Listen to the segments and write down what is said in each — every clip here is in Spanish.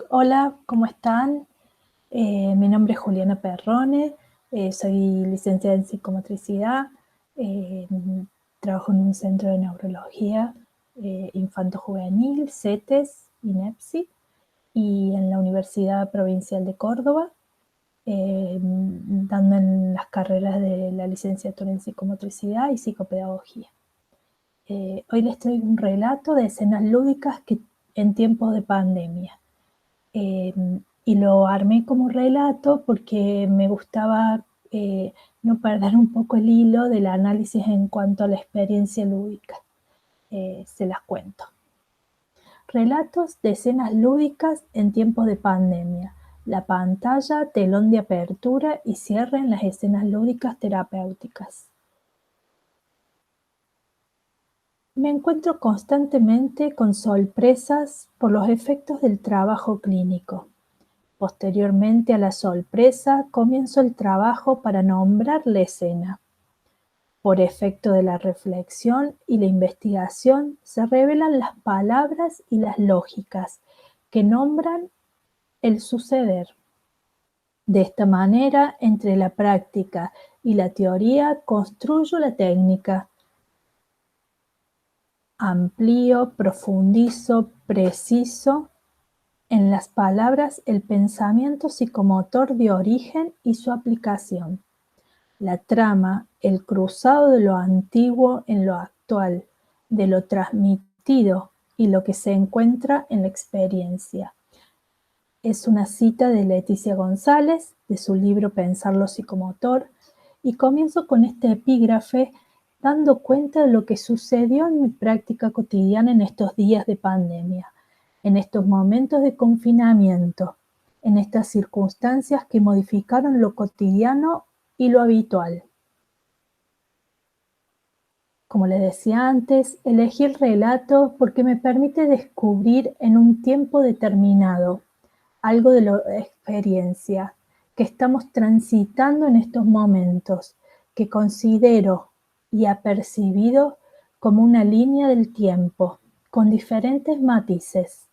Hola, ¿cómo están? Mi nombre es Juliana Perrone, soy licenciada en psicomotricidad, eh, trabajo en un centro de neurología infanto-juvenil, CETES, INEPSI, y en la Universidad Provincial de Córdoba, dando en las carreras de la licenciatura en psicomotricidad y psicopedagogía. Hoy les traigo un relato de escenas lúdicas en tiempos de pandemia. Y lo armé como relato porque me gustaba no perder un poco el hilo del análisis en cuanto a la experiencia lúdica. Se las cuento. Relatos de escenas lúdicas en tiempos de pandemia. La pantalla, telón de apertura y cierre en las escenas lúdicas terapéuticas. Me encuentro constantemente con sorpresas por los efectos del trabajo clínico. Posteriormente a la sorpresa, comienzo el trabajo para nombrar la escena. Por efecto de la reflexión y la investigación, se revelan las palabras y las lógicas que nombran el suceder. De esta manera, entre la práctica y la teoría, construyo la técnica. Amplío, profundizo, preciso en las palabras el pensamiento psicomotor de origen y su aplicación. La trama, el cruzado de lo antiguo en lo actual, de lo transmitido y lo que se encuentra en la experiencia. Es una cita de Leticia González, de su libro Pensar lo psicomotor, y comienzo con este epígrafe dando cuenta de lo que sucedió en mi práctica cotidiana en estos días de pandemia, en estos momentos de confinamiento, en estas circunstancias que modificaron lo cotidiano y lo habitual. Como les decía antes, elegí el relato porque me permite descubrir en un tiempo determinado algo de la experiencia que estamos transitando en estos momentos, que considero y apercibido como una línea del tiempo, con diferentes matices.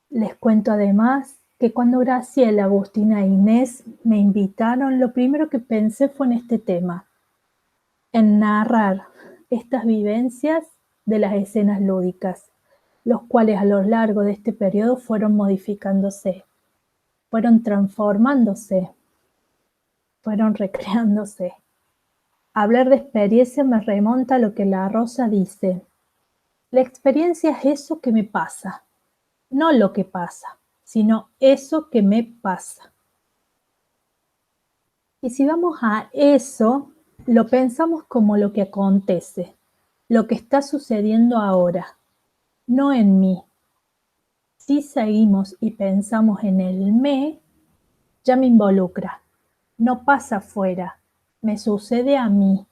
Les cuento además que cuando Graciela, Agustina e Inés me invitaron, lo primero que pensé fue en este tema, en narrar estas vivencias de las escenas lúdicas, los cuales a lo largo de este periodo fueron modificándose, fueron transformándose, fueron recreándose. Hablar de experiencia me remonta a lo que La Rosa dice. La experiencia es eso que me pasa, no lo que pasa, sino eso que me pasa. Y si vamos a eso, lo pensamos como lo que acontece, lo que está sucediendo ahora, no en mí. Si seguimos y pensamos en el me, ya me involucra, no pasa afuera, me sucede a mí,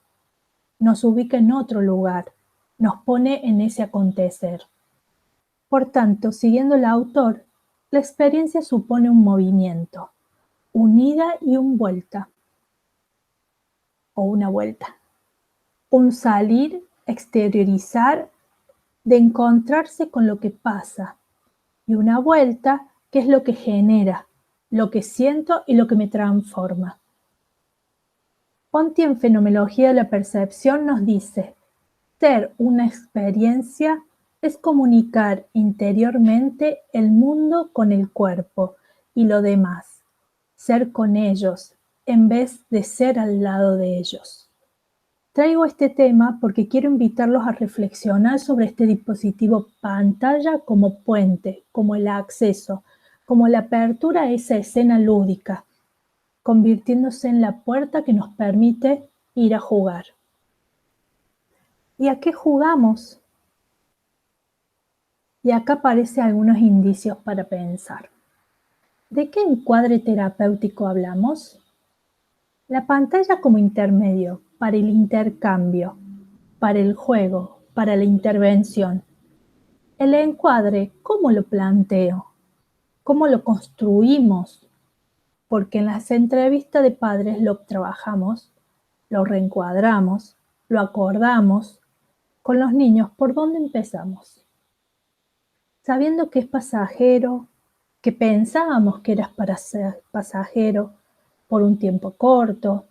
nos ubica en otro lugar, nos pone en ese acontecer. Por tanto, siguiendo el autor, la experiencia supone un movimiento, un ida y un vuelta, o una vuelta, un salir, exteriorizar, de encontrarse con lo que pasa, y una vuelta, que es lo que genera, lo que siento y lo que me transforma. Ponti en Fenomenología de la Percepción nos dice: ser una experiencia es comunicar interiormente el mundo con el cuerpo y lo demás, ser con ellos en vez de ser al lado de ellos. Traigo este tema porque quiero invitarlos a reflexionar sobre este dispositivo pantalla como puente, como el acceso, como la apertura a esa escena lúdica, convirtiéndose en la puerta que nos permite ir a jugar. ¿Y a qué jugamos? Y acá aparecen algunos indicios para pensar. ¿De qué encuadre terapéutico hablamos? La pantalla como intermedio para el intercambio, para el juego, para la intervención. El encuadre, ¿cómo lo planteo? ¿Cómo lo construimos? Porque en las entrevistas de padres lo trabajamos. lo reencuadramos, lo acordamos. Con los niños, ¿por dónde empezamos? Sabiendo que es pasajero, que pensábamos que eras para ser pasajero por un tiempo corto,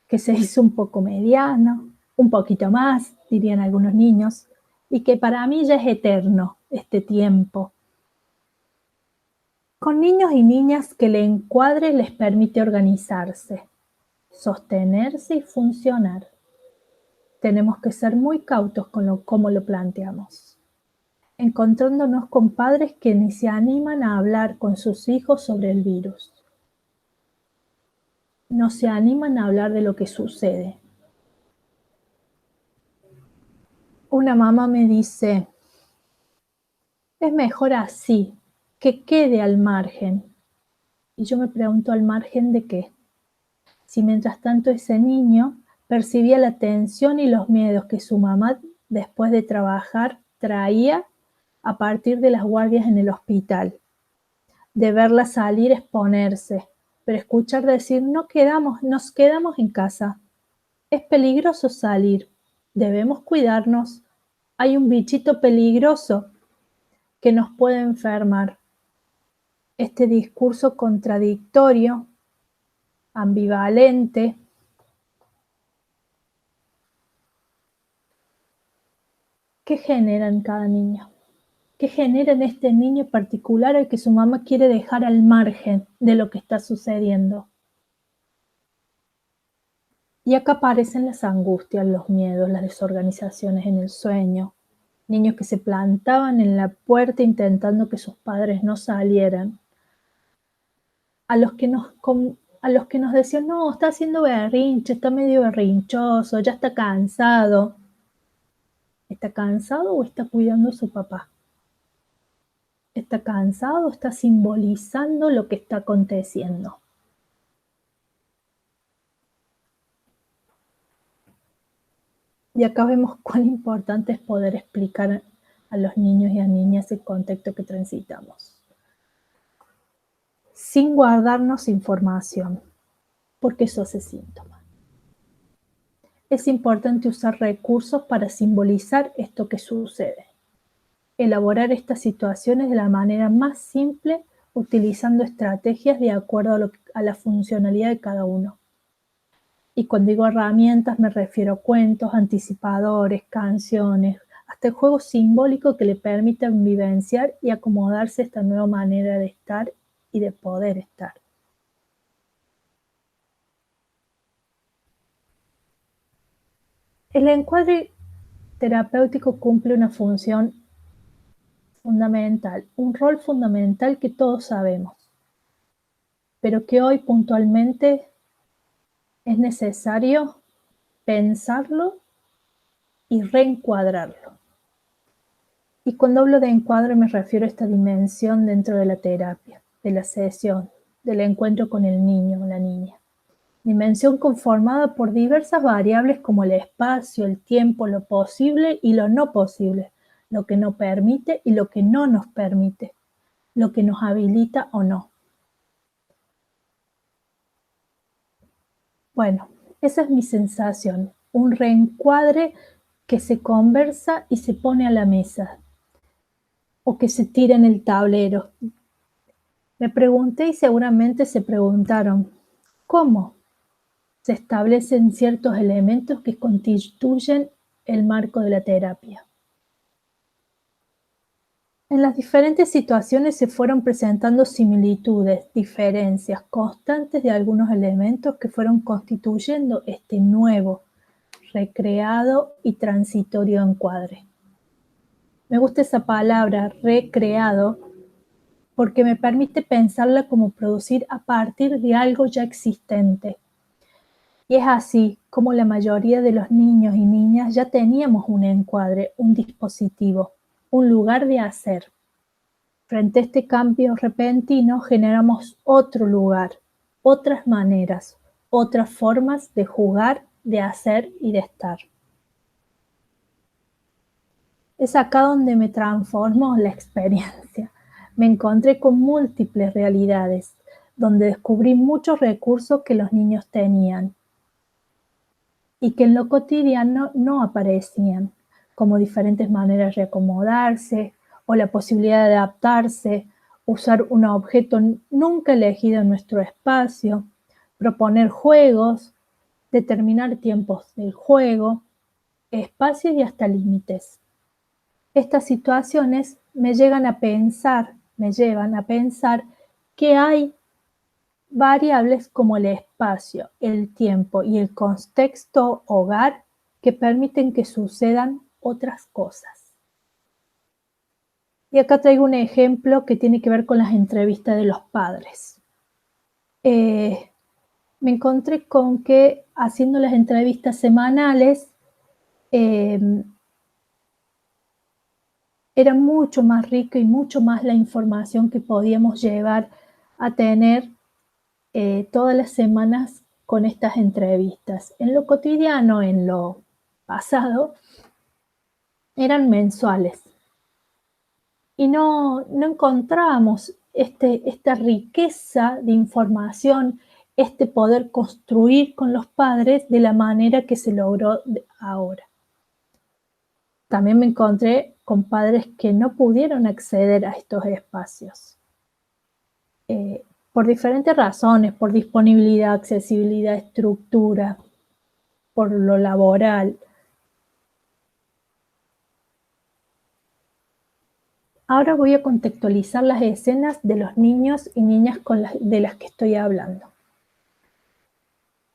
que se hizo un poco mediano, un poquito más, dirían algunos niños, y que para mí ya es eterno este tiempo. Con niños y niñas que el encuadre les permite organizarse, sostenerse y funcionar. Tenemos que ser muy cautos con cómo lo planteamos, encontrándonos con padres que ni se animan a hablar con sus hijos sobre el virus. No se animan a hablar de lo que sucede. Una mamá me dice, es mejor así, que quede al margen. Y yo me pregunto, ¿al margen de qué? Si mientras tanto ese niño percibía la tensión y los miedos que su mamá, después de trabajar, traía a partir de las guardias en el hospital, de verla salir, exponerse, pero escuchar decir, nos quedamos en casa. Es peligroso salir, debemos cuidarnos. Hay un bichito peligroso que nos puede enfermar. Este discurso contradictorio, ambivalente, ¿qué genera en cada niño? ¿Qué genera en este niño particular al que su mamá quiere dejar al margen de lo que está sucediendo? Y acá aparecen las angustias, los miedos, las desorganizaciones en el sueño. Niños que se plantaban en la puerta intentando que sus padres no salieran. A los que nos decían, no, está haciendo berrinche, está medio berrinchoso, ya está cansado. ¿Está cansado o está cuidando a su papá? ¿Está cansado o está simbolizando lo que está aconteciendo? Y acá vemos cuán importante es poder explicar a los niños y a niñas el contexto que transitamos, sin guardarnos información, porque eso hace síntoma. Es importante usar recursos para simbolizar esto que sucede. Elaborar estas situaciones de la manera más simple, utilizando estrategias de acuerdo a la funcionalidad de cada uno. Y cuando digo herramientas me refiero a cuentos, anticipadores, canciones, hasta el juego simbólico que le permitan vivenciar y acomodarse a esta nueva manera de estar y de poder estar. El encuadre terapéutico cumple una función fundamental, un rol fundamental que todos sabemos, pero que hoy puntualmente es necesario pensarlo y reencuadrarlo. Y cuando hablo de encuadre me refiero a esta dimensión dentro de la terapia, de la sesión, del encuentro con el niño o la niña. Dimensión conformada por diversas variables como el espacio, el tiempo, lo posible y lo no posible, lo que nos permite y lo que no nos permite, lo que nos habilita o no. Bueno, esa es mi sensación, un reencuadre que se conversa y se pone a la mesa, o que se tira en el tablero. Me pregunté y seguramente se preguntaron, ¿cómo se establecen ciertos elementos que constituyen el marco de la terapia? En las diferentes situaciones se fueron presentando similitudes, diferencias constantes de algunos elementos que fueron constituyendo este nuevo, recreado y transitorio encuadre. Me gusta esa palabra, recreado, porque me permite pensarla como producir a partir de algo ya existente. Y es así como la mayoría de los niños y niñas ya teníamos un encuadre, un dispositivo, un lugar de hacer. Frente a este cambio repentino generamos otro lugar, otras maneras, otras formas de jugar, de hacer y de estar. Es acá donde me transformó la experiencia. Me encontré con múltiples realidades, donde descubrí muchos recursos que los niños tenían. y que en lo cotidiano no aparecían, como diferentes maneras de reacomodarse o la posibilidad de adaptarse, usar un objeto nunca elegido en nuestro espacio, proponer juegos, determinar tiempos del juego, espacios y hasta límites. Estas situaciones me llevan a pensar que hay variables como el espacio, el tiempo y el contexto hogar que permiten que sucedan otras cosas. Y acá traigo un ejemplo que tiene que ver con las entrevistas de los padres. Me encontré con que haciendo las entrevistas semanales eh, era mucho más rica y mucho más la información que podíamos llevar a tener todas las semanas con estas entrevistas. En lo cotidiano, en lo pasado, eran mensuales y no encontrábamos esta riqueza de información, este poder construir con los padres de la manera que se logró ahora. También me encontré con padres que no pudieron acceder a estos espacios. Por diferentes razones, por disponibilidad, accesibilidad, estructura, por lo laboral. Ahora voy a contextualizar las escenas de los niños y niñas de las que estoy hablando,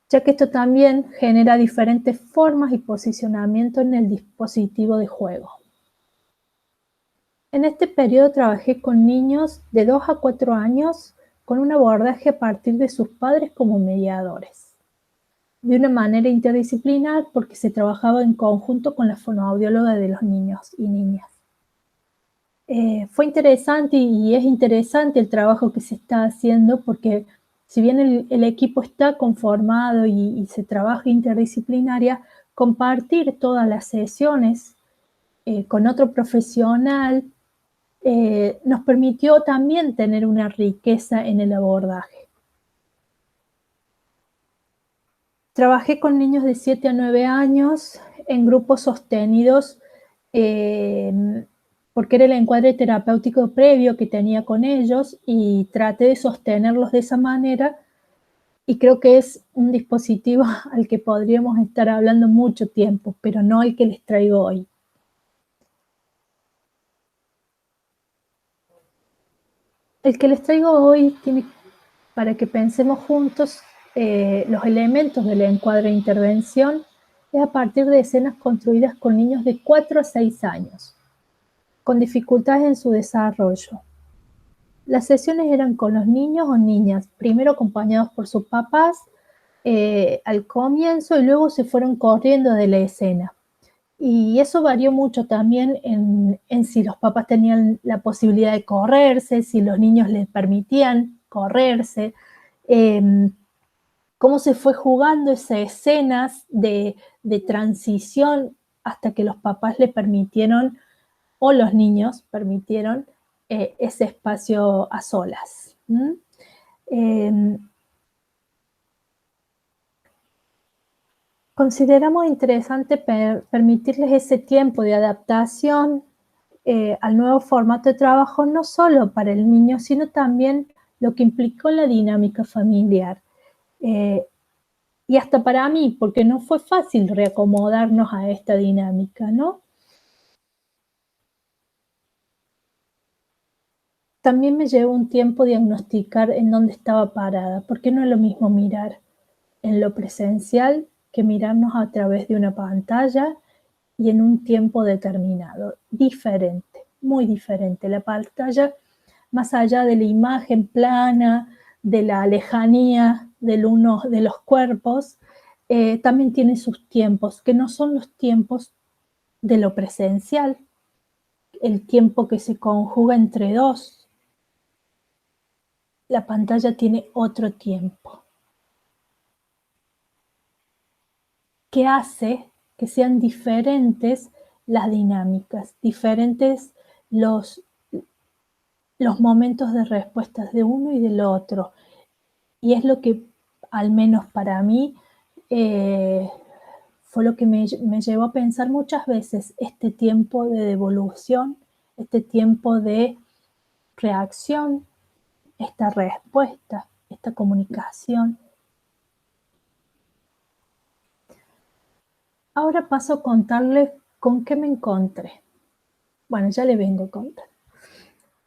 ya que esto también genera diferentes formas y posicionamiento en el dispositivo de juego. En este periodo trabajé con niños de 2 a 4 años con un abordaje a partir de sus padres como mediadores, de una manera interdisciplinar porque se trabajaba en conjunto con la fonoaudióloga de los niños y niñas. Fue interesante y es interesante el trabajo que se está haciendo porque si bien el equipo está conformado y se trabaja interdisciplinaria, compartir todas las sesiones con otro profesional nos permitió también tener una riqueza en el abordaje. Trabajé con niños de 7 a 9 años en grupos sostenidos porque era el encuadre terapéutico previo que tenía con ellos y traté de sostenerlos de esa manera y creo que es un dispositivo al que podríamos estar hablando mucho tiempo, pero no el que les traigo hoy. El que les traigo hoy tiene para que pensemos juntos los elementos del encuadre de intervención es a partir de escenas construidas con niños de 4 a 6 años, con dificultades en su desarrollo. Las sesiones eran con los niños o niñas, primero acompañados por sus papás al comienzo y luego se fueron corriendo de la escena. Y eso varió mucho también en si los papás tenían la posibilidad de correrse, si los niños les permitían correrse, cómo se fue jugando esas escenas de transición hasta que los papás le permitieron, o los niños permitieron, ese espacio a solas. Consideramos interesante permitirles ese tiempo de adaptación al nuevo formato de trabajo, no solo para el niño, sino también lo que implicó la dinámica familiar. Y hasta para mí, porque no fue fácil reacomodarnos a esta dinámica, ¿no? También me llevó un tiempo diagnosticar en dónde estaba parada, porque no es lo mismo mirar en lo presencial que mirarnos a través de una pantalla y en un tiempo determinado. Diferente, muy diferente. La pantalla, más allá de la imagen plana, de la lejanía de los cuerpos, también tiene sus tiempos, que no son los tiempos de lo presencial, el tiempo que se conjuga entre dos. La pantalla tiene otro tiempo, que hace que sean diferentes las dinámicas, diferentes los, los momentos de respuestas de uno y del otro. Y es lo que, al menos para mí, fue lo que me llevó a pensar muchas veces este tiempo de devolución, este tiempo de reacción, esta respuesta, esta comunicación. Ahora paso a contarles con qué me encontré. Bueno, ya le vengo a contar.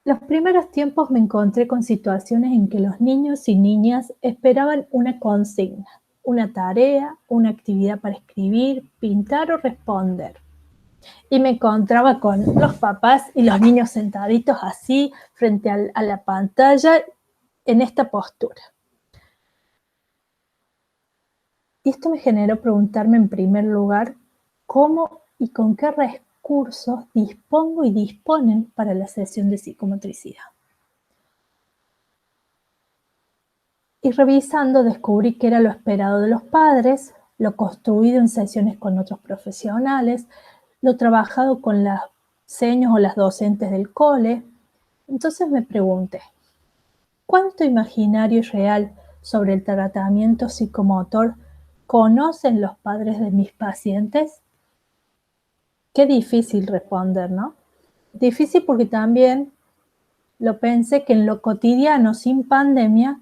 Los primeros tiempos me encontré con situaciones en que los niños y niñas esperaban una consigna, una tarea, una actividad para escribir, pintar o responder. Y me encontraba con los papás y los niños sentaditos así frente a la pantalla en esta postura. Y esto me generó preguntarme en primer lugar cómo y con qué recursos dispongo y disponen para la sesión de psicomotricidad. Y revisando descubrí que era lo esperado de los padres, lo construido en sesiones con otros profesionales, lo trabajado con las seños o las docentes del cole. Entonces me pregunté, ¿cuánto imaginario y real sobre el tratamiento psicomotor conocen los padres de mis pacientes? Qué difícil responder, ¿no? Difícil porque también lo pensé que en lo cotidiano, sin pandemia,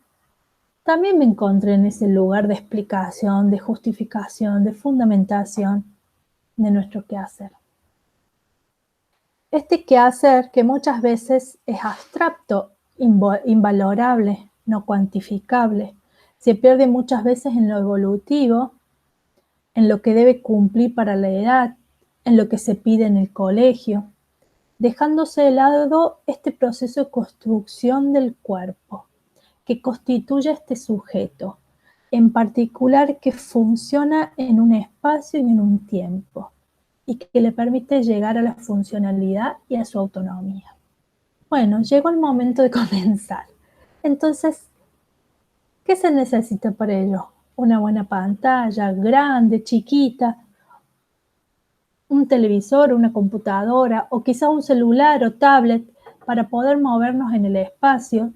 también me encontré en ese lugar de explicación, de justificación, de fundamentación de nuestro quehacer. Este quehacer que muchas veces es abstracto, invalorable, no cuantificable, se pierde muchas veces en lo evolutivo, en lo que debe cumplir para la edad, en lo que se pide en el colegio, dejándose de lado este proceso de construcción del cuerpo, que constituye este sujeto, en particular que funciona en un espacio y en un tiempo, y que le permite llegar a la funcionalidad y a su autonomía. Bueno, llegó el momento de comenzar. Entonces, ¿qué se necesita para ello? Una buena pantalla, grande, chiquita, un televisor, una computadora o quizá un celular o tablet para poder movernos en el espacio.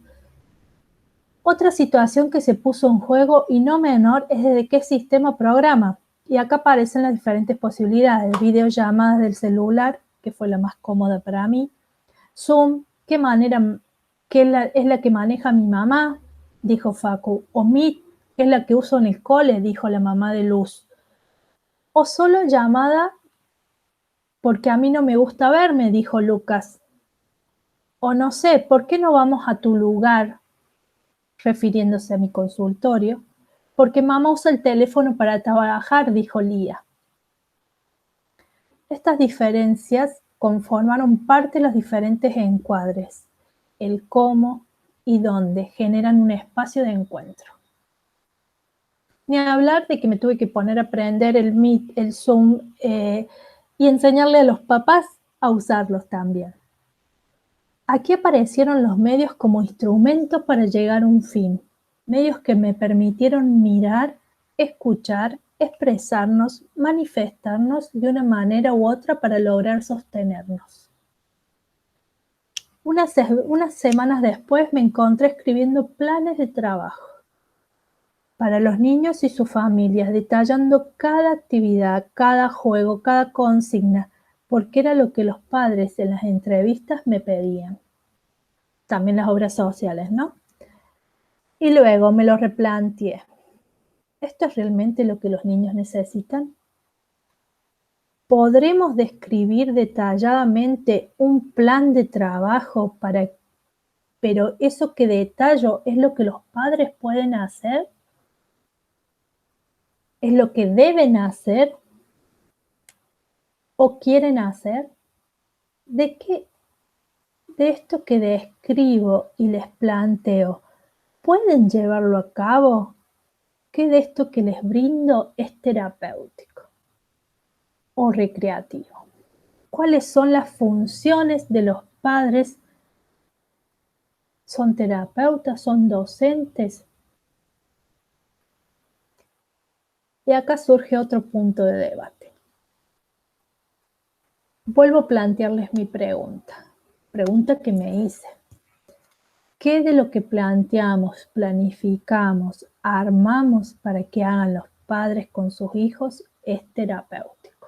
Otra situación que se puso en juego y no menor es desde qué sistema programa. Y acá aparecen las diferentes posibilidades, videollamadas del celular, que fue la más cómoda para mí, Zoom, es la que maneja mi mamá, dijo Facu, o Meet, que es la que uso en el cole, dijo la mamá de Luz, o solo llamada porque a mí no me gusta verme, dijo Lucas, o no sé, ¿por qué no vamos a tu lugar? Refiriéndose a mi consultorio, porque mamá usa el teléfono para trabajar, dijo Lía. Estas diferencias conformaron parte de los diferentes encuadres, el cómo y dónde generan un espacio de encuentro. Ni hablar de que me tuve que poner a aprender el Meet, el Zoom y enseñarle a los papás a usarlos también. Aquí aparecieron los medios como instrumentos para llegar a un fin, medios que me permitieron mirar, escuchar, expresarnos, manifestarnos de una manera u otra para lograr sostenernos. Unas semanas después me encontré escribiendo planes de trabajo para los niños y sus familias, detallando cada actividad, cada juego, cada consigna, porque era lo que los padres en las entrevistas me pedían. También las obras sociales, ¿no? Y luego me lo replanteé. ¿Esto es realmente lo que los niños necesitan? ¿Podremos describir detalladamente un plan de trabajo pero eso que detallo es lo que los padres pueden hacer? ¿Es lo que deben hacer o quieren hacer? ¿De esto que describo y les planteo, pueden llevarlo a cabo? ¿Qué de esto que les brindo es terapéutico o recreativo? ¿Cuáles son las funciones de los padres? ¿Son terapeutas? ¿Son docentes? Y acá surge otro punto de debate. Vuelvo a plantearles mi pregunta que me hice. ¿Qué de lo que planteamos, planificamos, armamos para que hagan los padres con sus hijos es terapéutico.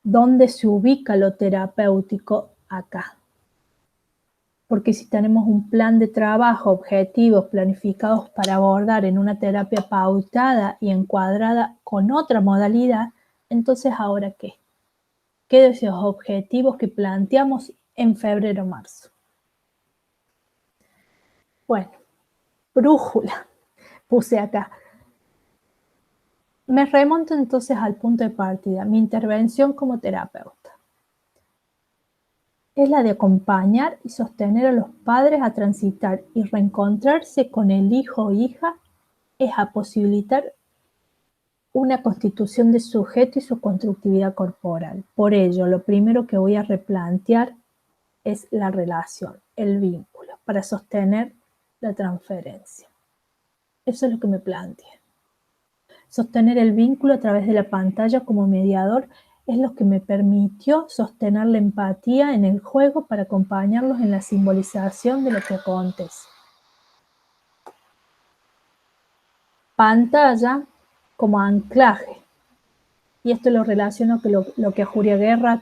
¿Dónde se ubica lo terapéutico? Acá. Porque si tenemos un plan de trabajo, objetivos planificados para abordar en una terapia pautada y encuadrada con otra modalidad, entonces ¿ahora qué? ¿Qué de esos objetivos que planteamos en febrero o marzo? Bueno, brújula, puse acá. Me remonto entonces al punto de partida, mi intervención como terapeuta. Es la de acompañar y sostener a los padres a transitar y reencontrarse con el hijo o hija, es a posibilitar una constitución de sujeto y su constructividad corporal. Por ello, lo primero que voy a replantear es la relación, el vínculo, para sostener la transferencia. Eso es lo que me planteé. Sostener el vínculo a través de la pantalla como mediador es lo que me permitió sostener la empatía en el juego para acompañarlos en la simbolización de lo que acontece. Pantalla como anclaje. Y esto lo relaciono con lo que Julia Guerra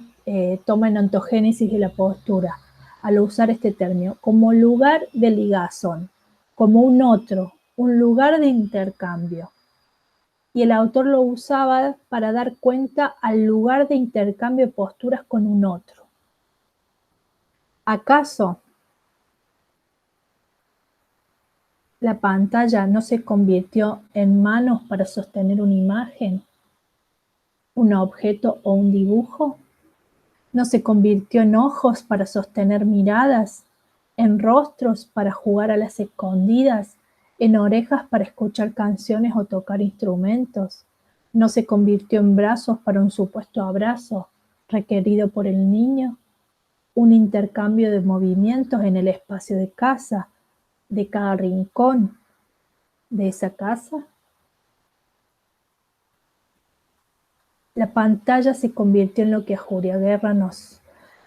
toma en Ontogénesis de la postura, al usar este término, como lugar de ligazón, como un otro, un lugar de intercambio. Y el autor lo usaba para dar cuenta al lugar de intercambio de posturas con un otro. ¿Acaso la pantalla no se convirtió en manos para sostener una imagen, un objeto o un dibujo? ¿No se convirtió en ojos para sostener miradas, en rostros para jugar a las escondidas, en orejas para escuchar canciones o tocar instrumentos? ¿No se convirtió en brazos para un supuesto abrazo requerido por el niño? Un intercambio de movimientos en el espacio de casa, de cada rincón de esa casa. La pantalla se convirtió en lo que Julia Guerra nos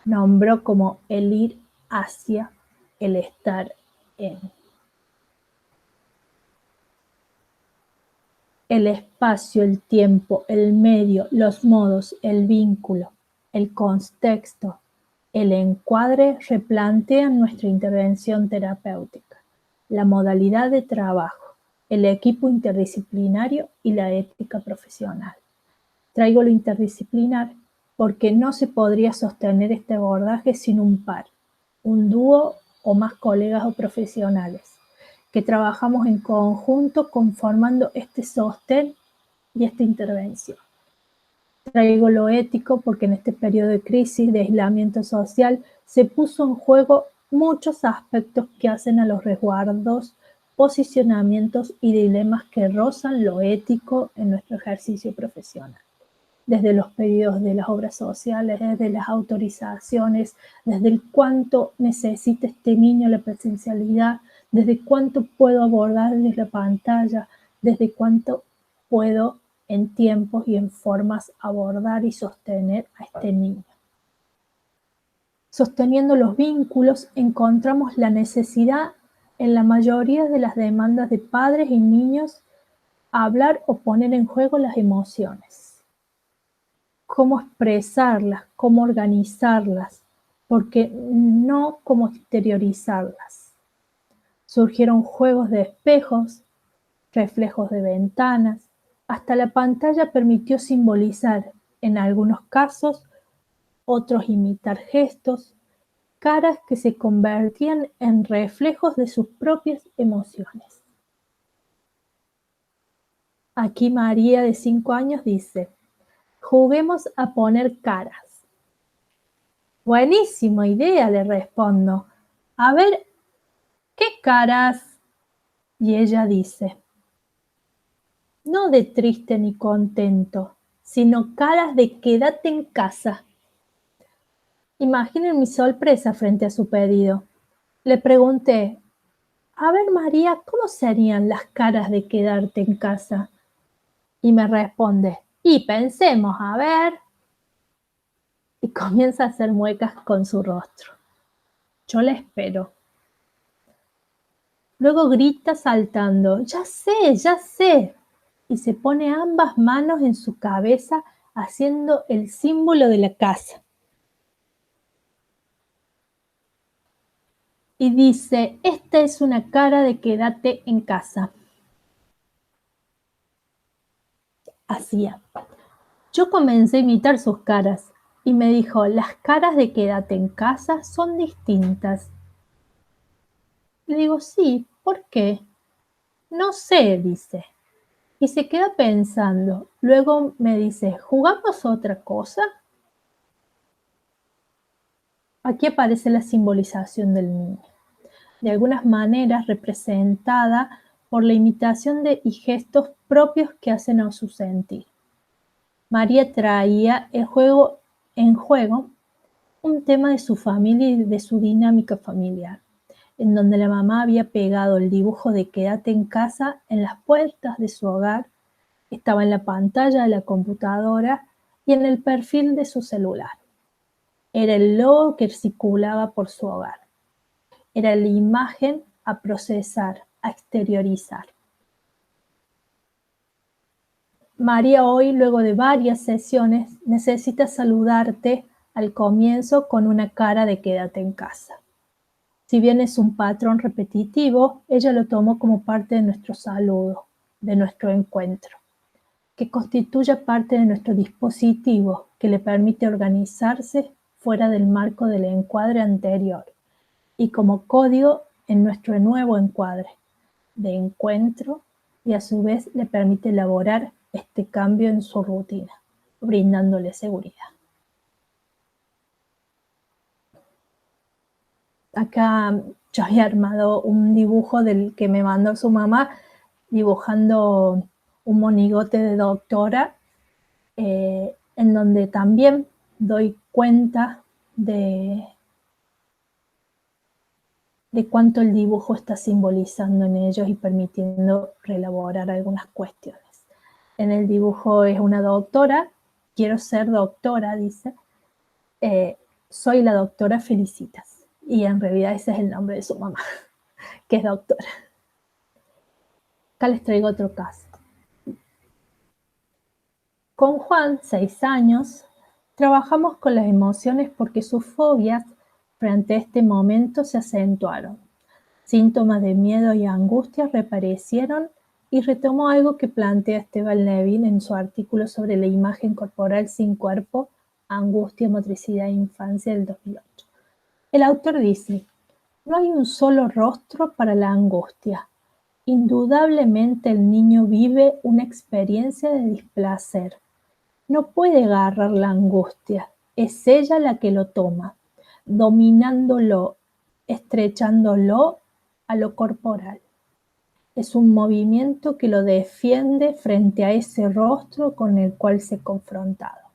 nombró como el ir hacia, el estar en. El espacio, el tiempo, el medio, los modos, el vínculo, el contexto, el encuadre replantean nuestra intervención terapéutica, la modalidad de trabajo, el equipo interdisciplinario y la ética profesional. Traigo lo interdisciplinar porque no se podría sostener este abordaje sin un par, un dúo o más colegas o profesionales, que trabajamos en conjunto conformando este sostén y esta intervención. Traigo lo ético porque en este periodo de crisis, de aislamiento social, se puso en juego muchos aspectos que hacen a los resguardos, posicionamientos y dilemas que rozan lo ético en nuestro ejercicio profesional. Desde los pedidos de las obras sociales, desde las autorizaciones, desde el cuánto necesita este niño la presencialidad, desde cuánto puedo abordar desde la pantalla, desde cuánto puedo en tiempos y en formas abordar y sostener a este niño. Sosteniendo los vínculos encontramos la necesidad en la mayoría de las demandas de padres y niños a hablar o poner en juego las emociones. Cómo expresarlas, cómo organizarlas, porque no cómo exteriorizarlas. Surgieron juegos de espejos, reflejos de ventanas, hasta la pantalla permitió simbolizar, en algunos casos, otros imitar gestos, caras que se convertían en reflejos de sus propias emociones. Aquí María, de 5 años, dice: juguemos a poner caras. Buenísima idea, le respondo. A ver, ¿qué caras? Y ella dice: no de triste ni contento, sino caras de quédate en casa. Imaginen mi sorpresa frente a su pedido. Le pregunté: a ver, María, ¿cómo serían las caras de quedarte en casa? Y me responde: y pensemos, a ver. Y comienza a hacer muecas con su rostro. Yo la espero. Luego grita saltando: ya sé, ya sé. y se pone ambas manos en su cabeza haciendo el símbolo de la casa. Y dice, esta es una cara de quédate en casa. Hacía. Yo comencé a imitar sus caras y me dijo, las caras de quédate en casa son distintas. Le digo, sí, ¿por qué? No sé, dice. Y se queda pensando. Luego me dice, ¿jugamos otra cosa? Aquí aparece la simbolización del niño, de algunas maneras representada por la imitación de y gestos propios que hacen a su sentir. María traía en juego un tema de su familia y de su dinámica familiar, en donde la mamá había pegado el dibujo de quédate en casa en las puertas de su hogar, estaba en la pantalla de la computadora y en el perfil de su celular. Era el logo que circulaba por su hogar. Era la imagen a procesar, a exteriorizar. María hoy, luego de varias sesiones, necesita saludarte al comienzo con una cara de quédate en casa. Si bien es un patrón repetitivo, ella lo tomó como parte de nuestro saludo, de nuestro encuentro, que constituye parte de nuestro dispositivo que le permite organizarse fuera del marco del encuadre anterior y como código en nuestro nuevo encuadre de encuentro y a su vez le permite elaborar este cambio en su rutina, brindándole seguridad. Acá yo había armado un dibujo del que me mandó su mamá, dibujando un monigote de doctora, en donde también doy cuenta de cuánto el dibujo está simbolizando en ellos y permitiendo reelaborar algunas cuestiones. En el dibujo es una doctora, quiero ser doctora, dice, soy la doctora Felicitas. Y en realidad ese es el nombre de su mamá, que es doctora. Acá les traigo otro caso. Con Juan, 6 años, trabajamos con las emociones porque sus fobias frente a este momento se acentuaron. Síntomas de miedo y angustia reaparecieron y retomó algo que plantea Esteban Levin en su artículo sobre la imagen corporal sin cuerpo, angustia, motricidad e infancia del 2008. El autor dice, no hay un solo rostro para la angustia. Indudablemente el niño vive una experiencia de displacer. No puede agarrar la angustia, es ella la que lo toma, dominándolo, estrechándolo a lo corporal. Es un movimiento que lo defiende frente a ese rostro con el cual se ha confrontado.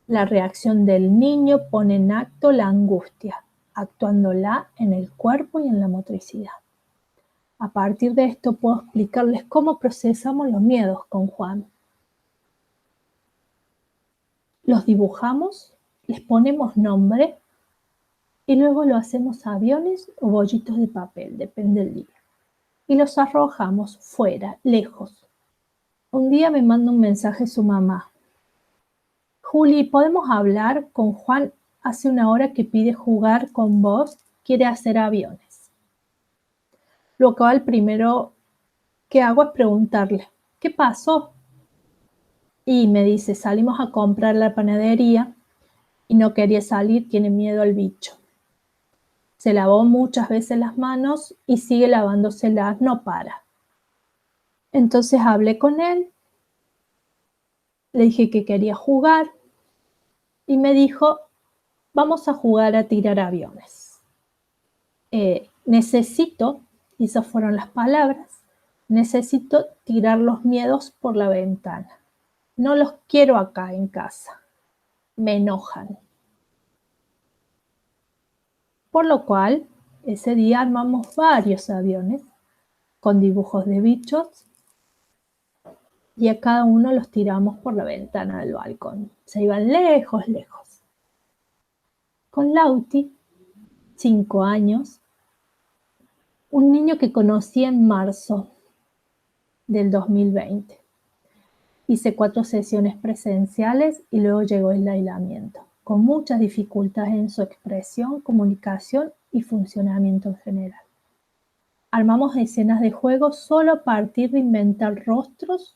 La reacción del niño pone en acto la angustia, actuándola en el cuerpo y en la motricidad. A partir de esto puedo explicarles cómo procesamos los miedos con Juan. Los dibujamos, les ponemos nombre y luego lo hacemos aviones o bollitos de papel, depende del día. Y los arrojamos fuera, lejos. Un día me manda un mensaje su mamá. Juli, ¿podemos hablar? Con Juan hace una hora que pide jugar con vos, quiere hacer aviones. Lo cual primero que hago es preguntarle, ¿qué pasó? Y me dice, salimos a comprar la panadería y no quería salir, tiene miedo al bicho. Se lavó muchas veces las manos y sigue lavándoselas, no para. Entonces hablé con él, le dije que quería jugar y me dijo, vamos a jugar a tirar aviones. Necesito, y esas fueron las palabras, necesito tirar los miedos por la ventana. No los quiero acá en casa. Me enojan. Por lo cual, ese día armamos varios aviones con dibujos de bichos y a cada uno los tiramos por la ventana del balcón. Se iban lejos, lejos. Con Lauti, 5 años, un niño que conocí en marzo. del 2020. Hice 4 sesiones presenciales y luego llegó el aislamiento, con muchas dificultades en su expresión, comunicación y funcionamiento en general. Armamos escenas de juego solo a partir de inventar rostros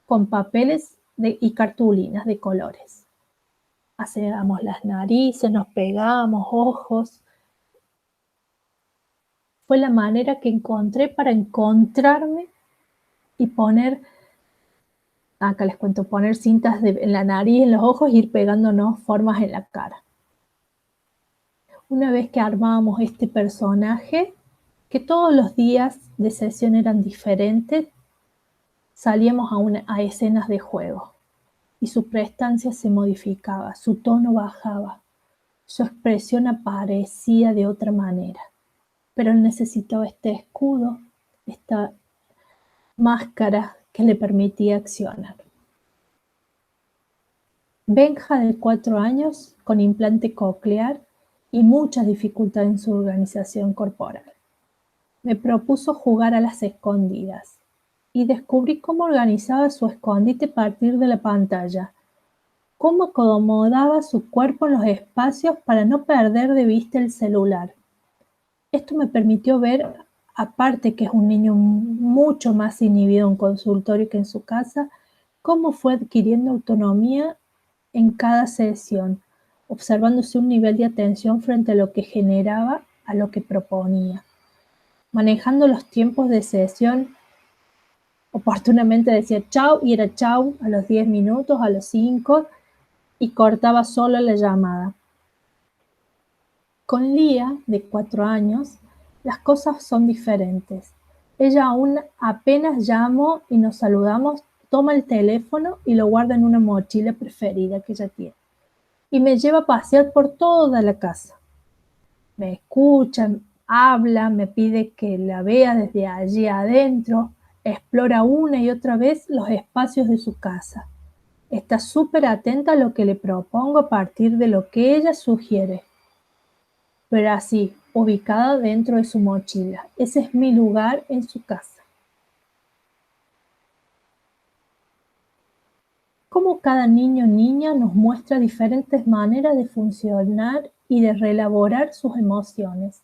con papeles y cartulinas de colores. Hacíamos las narices, nos pegamos, ojos. Fue la manera que encontré para encontrarme y poner, acá les cuento, poner cintas en la nariz, en los ojos e ir pegándonos formas en la cara. Una vez que armábamos este personaje, que todos los días de sesión eran diferentes, salíamos a escenas de juego y su prestancia se modificaba, su tono bajaba, su expresión aparecía de otra manera. Pero él necesitaba este escudo, esta máscara que le permitía accionar. Benja, de 4 años, con implante coclear y muchas dificultades en su organización corporal. Me propuso jugar a las escondidas y descubrí cómo organizaba su escondite a partir de la pantalla, cómo acomodaba su cuerpo en los espacios para no perder de vista el celular. Esto me permitió ver, aparte que es un niño mucho más inhibido en consultorio que en su casa, cómo fue adquiriendo autonomía en cada sesión, observándose un nivel de atención frente a lo que generaba, a lo que proponía. Manejando los tiempos de sesión, oportunamente decía chau y era chau a los 10 minutos, a los 5 y cortaba solo la llamada. Con Lía, de 4 años, las cosas son diferentes. Ella aún apenas llamo y nos saludamos, toma el teléfono y lo guarda en una mochila preferida que ella tiene. Y me lleva a pasear por toda la casa. Me escucha, habla, me pide que la vea desde allí adentro, explora una y otra vez los espacios de su casa. Está súper atenta a lo que le propongo a partir de lo que ella sugiere. Pero así, ubicada dentro de su mochila. Ese es mi lugar en su casa. Cómo cada niño o niña nos muestra diferentes maneras de funcionar y de reelaborar sus emociones.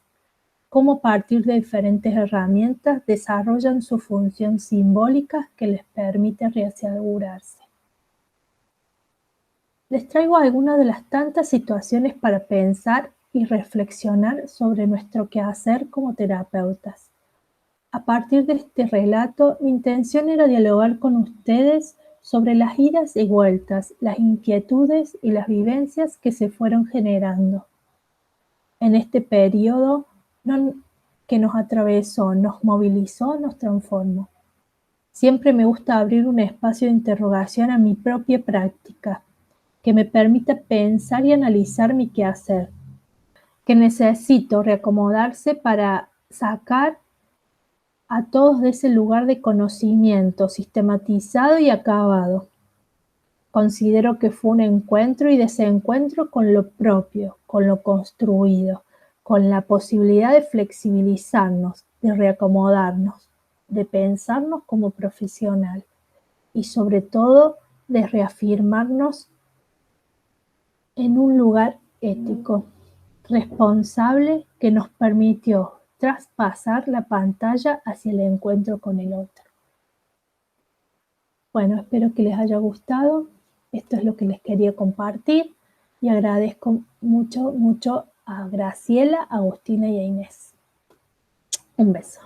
Cómo a partir de diferentes herramientas desarrollan su función simbólica que les permite reasegurarse. Les traigo algunas de las tantas situaciones para pensar y reflexionar sobre nuestro quehacer como terapeutas. A partir de este relato, mi intención era dialogar con ustedes sobre las idas y vueltas, las inquietudes y las vivencias que se fueron generando en este periodo que nos atravesó, nos movilizó, nos transformó. Siempre me gusta abrir un espacio de interrogación a mi propia práctica, que me permita pensar y analizar mi quehacer, que necesito reacomodarse para sacar a todos de ese lugar de conocimiento sistematizado y acabado. Considero que fue un encuentro y desencuentro con lo propio, con lo construido, con la posibilidad de flexibilizarnos, de reacomodarnos, de pensarnos como profesional y sobre todo de reafirmarnos en un lugar ético, responsable que nos permitió traspasar la pantalla hacia el encuentro con el otro. Bueno, espero que les haya gustado. Esto es lo que les quería compartir y agradezco mucho, mucho a Graciela, a Agustina y a Inés. Un beso.